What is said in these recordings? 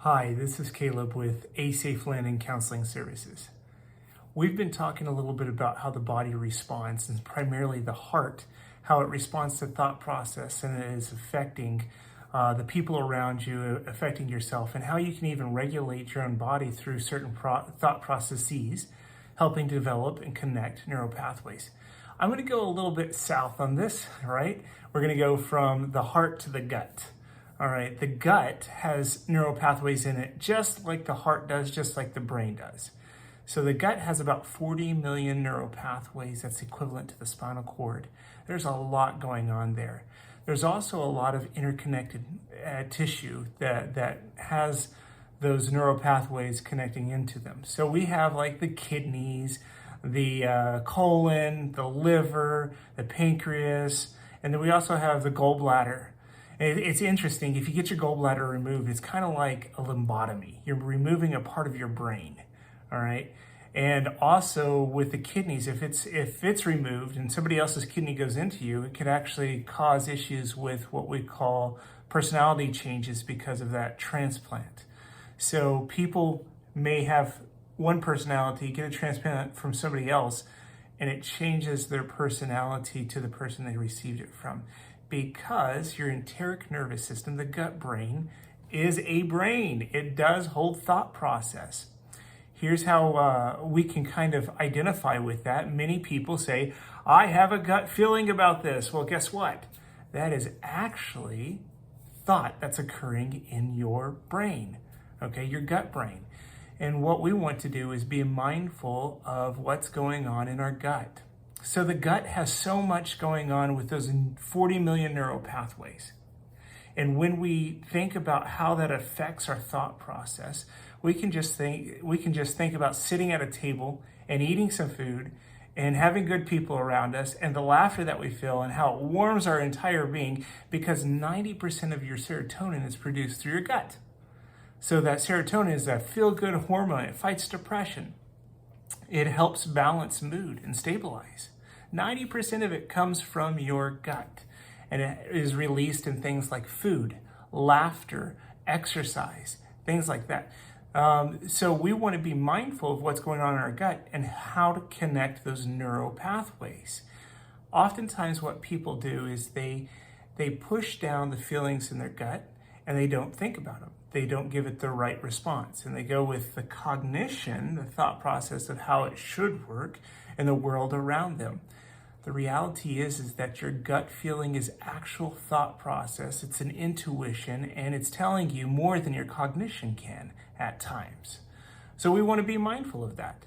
Hi, this is Caleb with A Safe Landing Counseling Services. We've been talking a little bit about how the body responds, and primarily the heart, how it responds to thought process and it is affecting the people around you, affecting yourself, and how you can even regulate your own body through certain thought processes, helping develop and connect neural pathways. I'm going to go a little bit south on this, right? We're going to go from the heart to the gut. All right, the gut has neural pathways in it, just like the heart does, just like the brain does. So the gut has about 40 million neural pathways. That's equivalent to the spinal cord. There's a lot going on there. There's also a lot of interconnected tissue that has those neural pathways connecting into them. So we have like the kidneys, the colon, the liver, the pancreas, and then we also have the gallbladder. It's interesting, if you get your gallbladder removed, it's kind of like a lobotomy. You're removing a part of your brain, all right? And also with the kidneys, if it's removed and somebody else's kidney goes into you, it could actually cause issues with what we call personality changes because of that transplant. So people may have one personality, get a transplant from somebody else, and it changes their personality to the person they received it from. Because your enteric nervous system, the gut brain, is a brain. It does hold thought process. Here's how we can kind of identify with that. Many people say, I have a gut feeling about this. Well, guess what? That is actually thought that's occurring in your brain, okay, your gut brain. And what we want to do is be mindful of what's going on in our gut. So the gut has so much going on with those 40 million neural pathways. And when we think about how that affects our thought process, we can just think about sitting at a table and eating some food and having good people around us and the laughter that we feel and how it warms our entire being, because 90% of your serotonin is produced through your gut. So that serotonin is a feel-good hormone. It fights depression. It helps balance mood and stabilize. 90% of it comes from your gut, and it is released in things like food, laughter, exercise, things like that. So we want to be mindful of what's going on in our gut and how to connect those neural pathways. Oftentimes what people do is they push down the feelings in their gut and they don't think about them. They don't give it the right response, and they go with the cognition, the thought process of how it should work in the world around them. The reality is that your gut feeling is actual thought process. It's an intuition, and it's telling you more than your cognition can at times. So we want to be mindful of that.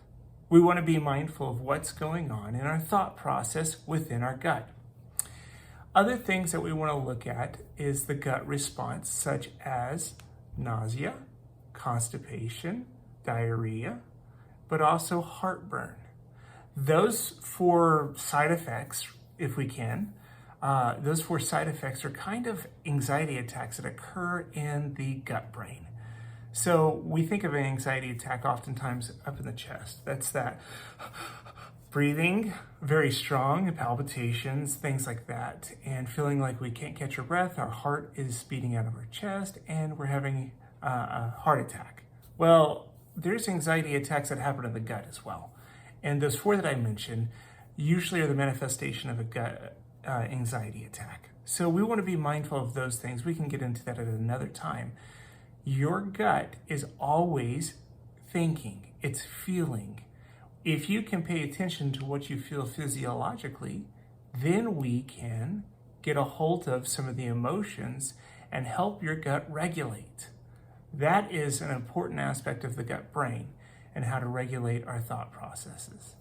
We want to be mindful of what's going on in our thought process within our gut. Other things that we want to look at is the gut response, such as nausea, constipation, diarrhea, but also heartburn. Those four side effects, if we can, those four side effects are kind of anxiety attacks that occur in the gut brain. So we think of an anxiety attack oftentimes up in the chest. That's that breathing, very strong, palpitations, things like that, and feeling like we can't catch our breath, our heart is beating out of our chest, and we're having a heart attack. Well, there's anxiety attacks that happen in the gut as well. And those four that I mentioned usually are the manifestation of a gut anxiety attack. So we want to be mindful of those things. We can get into that at another time. Your gut is always thinking, it's feeling. If you can pay attention to what you feel physiologically, then we can get a hold of some of the emotions and help your gut regulate. That is an important aspect of the gut brain and how to regulate our thought processes.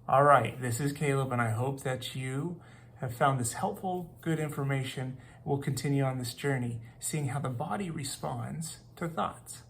All right, this is Caleb, and I hope that you have found this helpful, good information. We'll continue on this journey, seeing how the body responds to thoughts.